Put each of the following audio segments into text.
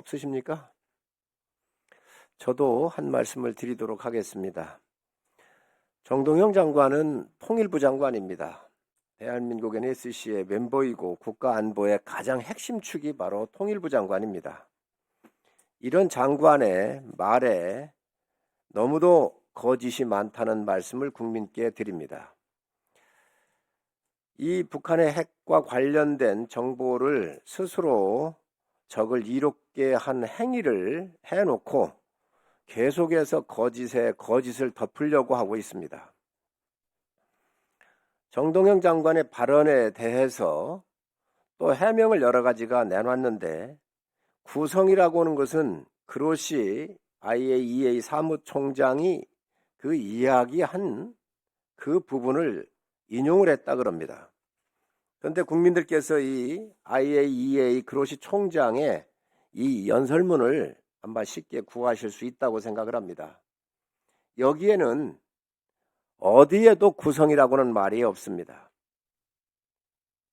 없으십니까? 저도 한 말씀을 드리도록 하겠습니다. 정동영 장관은 통일부 장관입니다. 대한민국 NSC의 멤버이고 국가안보의 가장 핵심 축이 바로 통일부 장관입니다. 이런 장관의 말에 너무도 거짓이 많다는 말씀을 국민께 드립니다. 이 북한의 핵과 관련된 정보를 스스로 적을 이롭게 한 행위를 해놓고 계속해서 거짓에 거짓을 덮으려고 하고 있습니다. 정동영 장관의 발언에 대해서 또 해명을 여러 가지가 내놨는데, 구성이라고 하는 것은 그로시 IAEA 사무총장이 그 이야기한 그 부분을 인용을 했다 그럽니다. 그런데 국민들께서 이 IAEA 그로시 총장의 이 연설문을 아마 쉽게 구하실 수 있다고 생각을 합니다. 여기에는 어디에도 구성이라고는 말이 없습니다.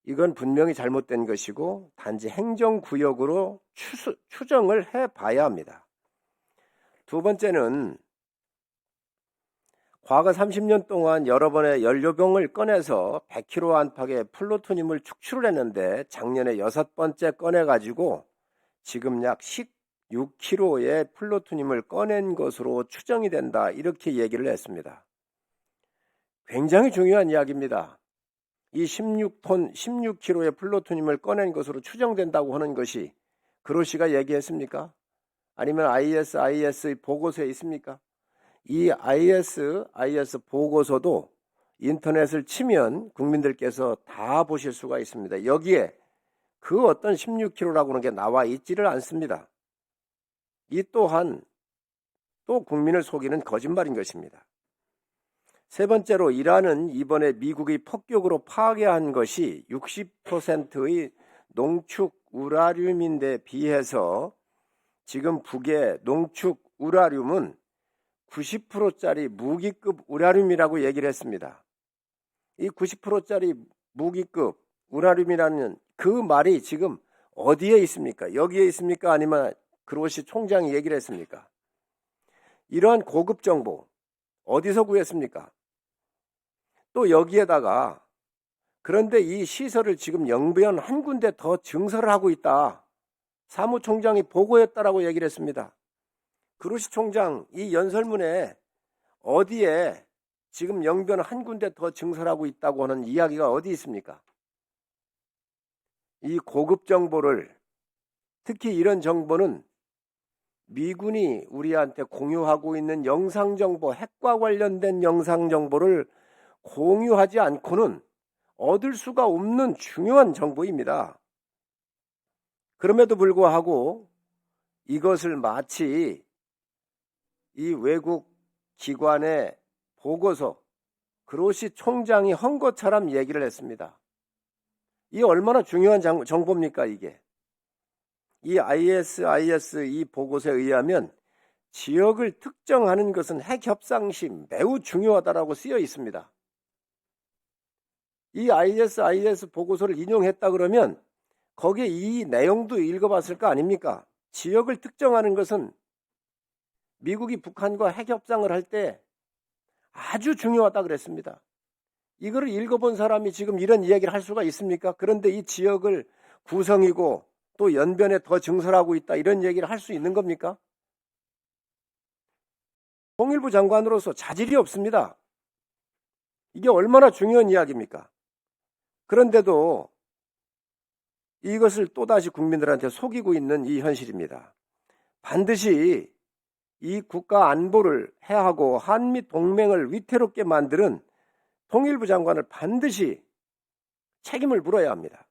이건 분명히 잘못된 것이고 단지 행정구역으로 추정을 해봐야 합니다. 두 번째는 과거 30년 동안 여러 번의 연료병을 꺼내서 100kg 안팎의 플루토늄을 축출을 했는데 작년에 6번째 꺼내가지고 지금 약 16kg의 플루토늄을 꺼낸 것으로 추정이 된다, 이렇게 얘기를 했습니다. 굉장히 중요한 이야기입니다. 이 16kg의 플루토늄을 꺼낸 것으로 추정된다고 하는 것이 그로시가 얘기했습니까? 아니면 IS 보고서에 있습니까? 이 IS 보고서도 인터넷을 치면 국민들께서 다 보실 수가 있습니다. 여기에 그 어떤 16kg라고 하는 게 나와 있지를 않습니다. 이 또한 또 국민을 속이는 거짓말인 것입니다. 세 번째로, 이란은 이번에 미국이 폭격으로 파괴한 것이 60%의 농축 우라늄인데 비해서 지금 북의 농축 우라늄은 90%짜리 무기급 우라늄이라고 얘기를 했습니다. 이 90%짜리 무기급 우라늄이라는 그 말이 지금 어디에 있습니까? 여기에 있습니까? 아니면 그로시 총장이 얘기를 했습니까? 이러한 고급 정보 어디서 구했습니까? 또 여기에다가 그런데 이 시설을 지금 영변 한 군데 더 증설을 하고 있다, 사무총장이 보고했다라고 얘기를 했습니다. 그로시 총장 이 연설문에 어디에 지금 영변 한 군데 더 증설하고 있다고 하는 이야기가 어디 있습니까? 이 고급 정보를, 특히 이런 정보는 미군이 우리한테 공유하고 있는 영상정보, 핵과 관련된 영상정보를 공유하지 않고는 얻을 수가 없는 중요한 정보입니다. 그럼에도 불구하고 이것을 마치 이 외국 기관의 보고서, 그로시 총장이 한 것처럼 얘기를 했습니다. 이 얼마나 중요한 정보입니까 이게? 이 IS 이 보고서에 의하면 지역을 특정하는 것은 핵협상 시 매우 중요하다라고 쓰여 있습니다. 이 IS 보고서를 인용했다 그러면 거기에 이 내용도 읽어봤을 거 아닙니까? 지역을 특정하는 것은 미국이 북한과 핵협상을 할 때 아주 중요하다 그랬습니다. 이거를 읽어본 사람이 지금 이런 이야기를 할 수가 있습니까? 그런데 이 지역을 구성이고 또 연변에 더 증설하고 있다, 이런 얘기를 할 수 있는 겁니까? 통일부 장관으로서 자질이 없습니다. 이게 얼마나 중요한 이야기입니까? 그런데도 이것을 또다시 국민들한테 속이고 있는 이 현실입니다. 반드시 이 국가 안보를 해하고 한미 동맹을 위태롭게 만드는 통일부 장관을 반드시 책임을 물어야 합니다.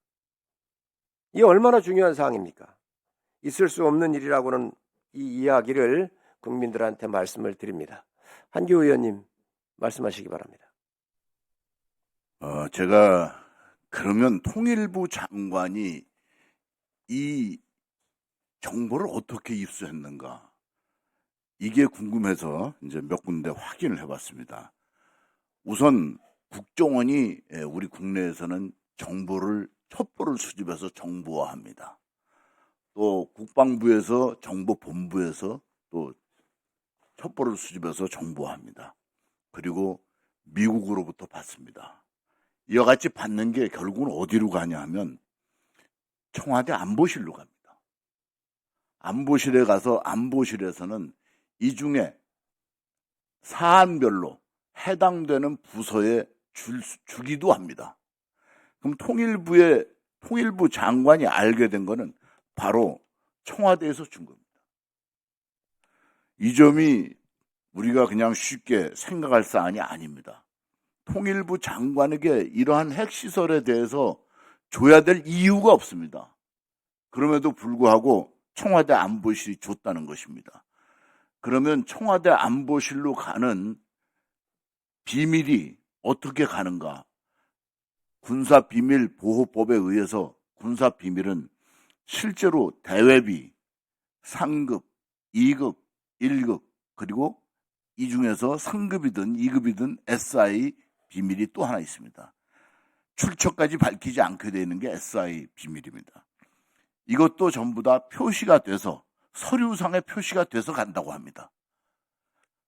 이게 얼마나 중요한 사항입니까? 있을 수 없는 일이라고는 이 이야기를 국민들한테 말씀을 드립니다. 한기호 의원님 말씀하시기 바랍니다. 제가 그러면 통일부 장관이 이 정보를 어떻게 입수했는가, 이게 궁금해서 이제 몇 군데 확인을 해봤습니다. 우선 국정원이 우리 국내에서는 정보를 첩보를 수집해서 정보화합니다. 또 국방부에서 정보본부에서 또 첩보를 수집해서 정보합니다. 그리고 미국으로부터 받습니다. 이와 같이 받는 게 결국은 어디로 가냐 하면 청와대 안보실로 갑니다. 안보실에 가서 안보실에서는 이 중에 사안별로 해당되는 부서에 주기도 합니다. 그럼 통일부 장관이 알게 된 거는 바로 청와대에서 준 겁니다. 이 점이 우리가 그냥 쉽게 생각할 사안이 아닙니다. 통일부 장관에게 이러한 핵시설에 대해서 줘야 될 이유가 없습니다. 그럼에도 불구하고 청와대 안보실이 줬다는 것입니다. 그러면 청와대 안보실로 가는 비밀이 어떻게 가는가? 군사비밀보호법에 의해서 군사비밀은 실제로 대외비, 상급, 2급, 1급, 그리고 이 중에서 상급이든 2급이든 SI 비밀이 또 하나 있습니다. 출처까지 밝히지 않게 되어 있는 게 SI 비밀입니다. 이것도 전부 다 표시가 돼서 서류상에 표시가 돼서 간다고 합니다.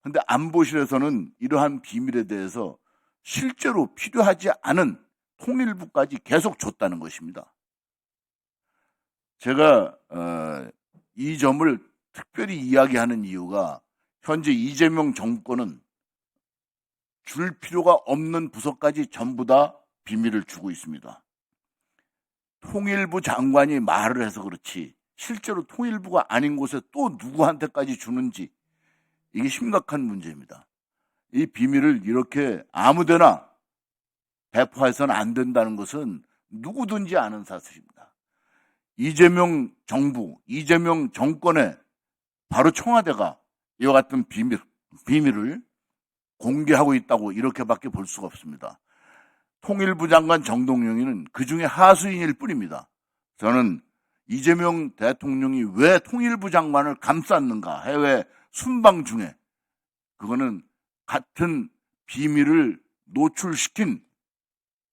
그런데 안보실에서는 이러한 비밀에 대해서 실제로 필요하지 않은 통일부까지 계속 줬다는 것입니다. 제가 이 점을 특별히 이야기하는 이유가 현재 이재명 정권은 줄 필요가 없는 부서까지 전부 다 비밀을 주고 있습니다. 통일부 장관이 말을 해서 그렇지 실제로 통일부가 아닌 곳에 또 누구한테까지 주는지 이게 심각한 문제입니다. 이 비밀을 이렇게 아무데나 배포해서는 안 된다는 것은 누구든지 아는 사실입니다. 이재명 정부, 이재명 정권의 바로 청와대가 이와 같은 비밀을 공개하고 있다고 이렇게밖에 볼 수가 없습니다. 통일부 장관 정동영이는 그중에 하수인일 뿐입니다. 저는 이재명 대통령이 왜 통일부 장관을 감쌌는가 해외 순방 중에 그거는 같은 비밀을 노출시킨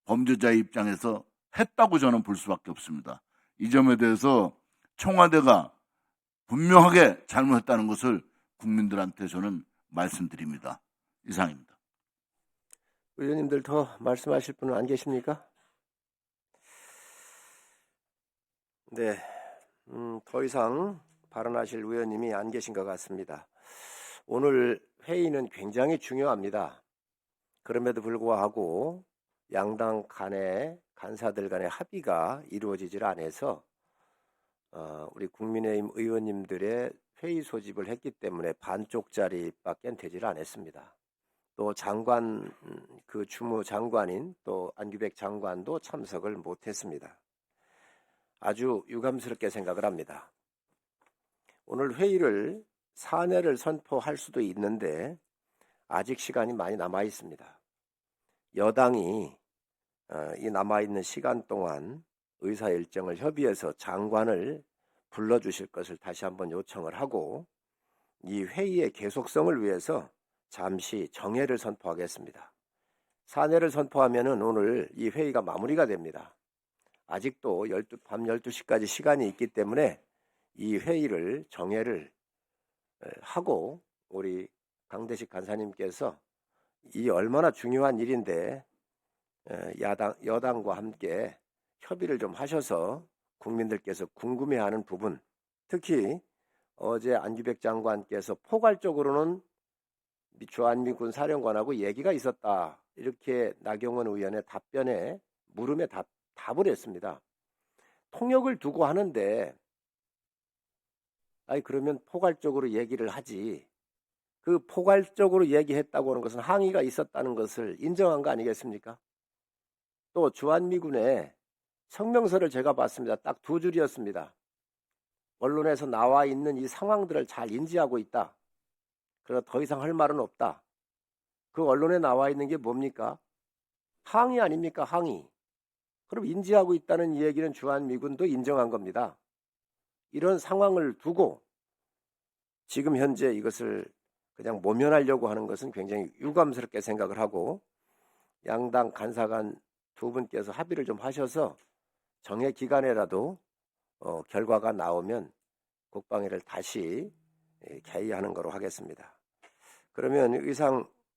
범죄자의 입장에서 했다고 저는 볼 수밖에 없습니다. 이 점에 대해서 청와대가 분명하게 잘못했다는 것을 국민들한테 저는 말씀드립니다. 이상입니다. 의원님들 더 말씀하실 분은 안 계십니까? 네, 더 이상 발언하실 의원님이 안 계신 것 같습니다. 오늘 회의는 굉장히 중요합니다. 그럼에도 불구하고 양당 간의 간사들 간의 합의가 이루어지질 않아서 우리 국민의힘 의원님들의 회의 소집을 했기 때문에 반쪽짜리밖에 되질 않았습니다. 또 장관, 그 주무 장관인 또 안규백 장관도 참석을 못했습니다. 아주 유감스럽게 생각을 합니다. 오늘 회의를 사내를 선포할 수도 있는데 아직 시간이 많이 남아 있습니다. 여당이 이 남아있는 시간 동안 의사 일정을 협의해서 장관을 불러주실 것을 다시 한번 요청을 하고 이 회의의 계속성을 위해서 잠시 정회를 선포하겠습니다. 사내를 선포하면은 오늘 이 회의가 마무리가 됩니다. 아직도 밤 12시까지 시간이 있기 때문에 이 회의를 정회를 하고 우리 강대식 간사님께서 이 얼마나 중요한 일인데 여당과 함께 협의를 좀 하셔서 국민들께서 궁금해하는 부분, 특히 어제 안규백 장관께서 포괄적으로는 주한미군 사령관하고 얘기가 있었다, 이렇게 나경원 의원의 답변에 물음에 답을 했습니다. 통역을 두고 하는데 그러면 포괄적으로 얘기를 하지, 그 포괄적으로 얘기했다고 하는 것은 항의가 있었다는 것을 인정한 거 아니겠습니까? 또 주한미군의 성명서를 제가 봤습니다. 딱 2줄이었습니다. 언론에서 나와 있는 이 상황들을 잘 인지하고 있다. 그러나 더 이상 할 말은 없다. 그 언론에 나와 있는 게 뭡니까? 항의 아닙니까? 항의. 그럼 인지하고 있다는 이 얘기는 주한미군도 인정한 겁니다. 이런 상황을 두고 지금 현재 이것을 그냥 모면하려고 하는 것은 굉장히 유감스럽게 생각을 하고, 양당 간사간 두 분께서 합의를 좀 하셔서 정회 기간에라도 결과가 나오면 국방위를 다시 개의하는 거로 하겠습니다. 그러면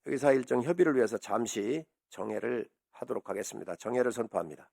의사 일정 협의를 위해서 잠시 정회를 하도록 하겠습니다. 정회를 선포합니다.